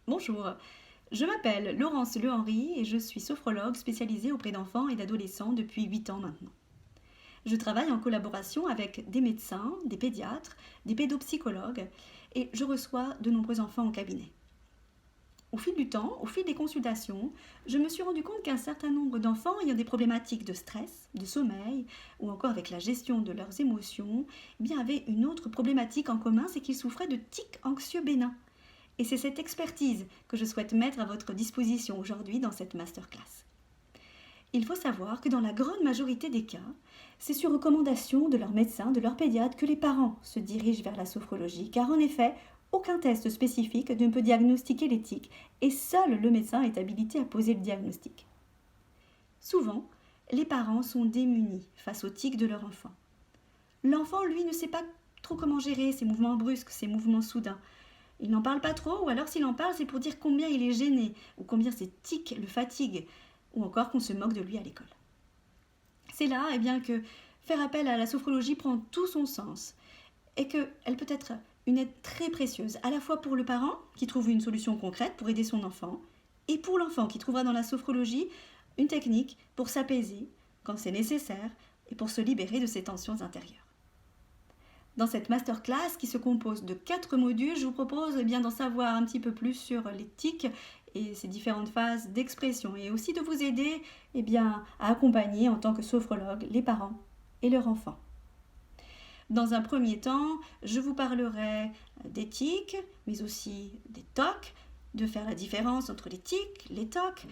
Bonjour, je m'appelle Laurence Le-Henry et je suis sophrologue spécialisée auprès d'enfants et d'adolescents depuis 8 ans maintenant. Je travaille en collaboration avec des médecins, des pédiatres, des pédopsychologues et je reçois de nombreux enfants au cabinet. Au fil du temps, au fil des consultations, je me suis rendu compte qu'un certain nombre d'enfants ayant des problématiques de stress, de sommeil ou encore avec la gestion de leurs émotions, avaient une autre problématique en commun, c'est qu'ils souffraient de tics anxieux bénins. Et c'est cette expertise que je souhaite mettre à votre disposition aujourd'hui dans cette masterclass. Il faut savoir que dans la grande majorité des cas, c'est sur recommandation de leur médecin, de leur pédiatre, que les parents se dirigent vers la sophrologie, car en effet, aucun test spécifique ne peut diagnostiquer les tics, et seul le médecin est habilité à poser le diagnostic. Souvent, les parents sont démunis face aux tics de leur enfant. L'enfant, lui, ne sait pas trop comment gérer ces mouvements brusques, ces mouvements soudains. Il n'en parle pas trop, ou alors s'il en parle, c'est pour dire combien il est gêné, ou combien ces tics le fatiguent, ou encore qu'on se moque de lui à l'école. C'est là que faire appel à la sophrologie prend tout son sens, et qu'elle peut être une aide très précieuse, à la fois pour le parent, qui trouve une solution concrète pour aider son enfant, et pour l'enfant, qui trouvera dans la sophrologie une technique pour s'apaiser quand c'est nécessaire, et pour se libérer de ses tensions intérieures. Dans cette masterclass qui se compose de 4 modules, je vous propose d'en savoir un petit peu plus sur les tics et ces différentes phases d'expression et aussi de vous aider à accompagner en tant que sophrologue les parents et leurs enfants. Dans un premier temps, je vous parlerai des tics, mais aussi des tocs, de faire la différence entre les tics, les tocs,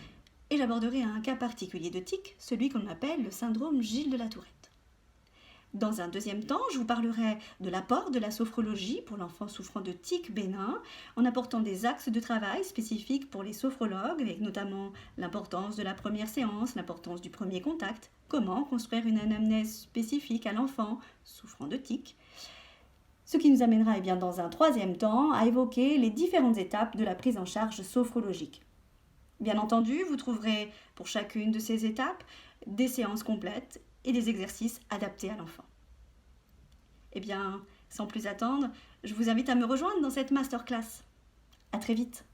et j'aborderai un cas particulier de tic, celui qu'on appelle le syndrome Gilles de la Tourette. Dans un deuxième temps, je vous parlerai de l'apport de la sophrologie pour l'enfant souffrant de tics bénins, en apportant des axes de travail spécifiques pour les sophrologues, avec notamment l'importance de la première séance, l'importance du premier contact, comment construire une anamnèse spécifique à l'enfant souffrant de tics. Ce qui nous amènera dans un troisième temps à évoquer les différentes étapes de la prise en charge sophrologique. Bien entendu, vous trouverez pour chacune de ces étapes des séances complètes et des exercices adaptés à l'enfant. Sans plus attendre, je vous invite à me rejoindre dans cette masterclass. À très vite.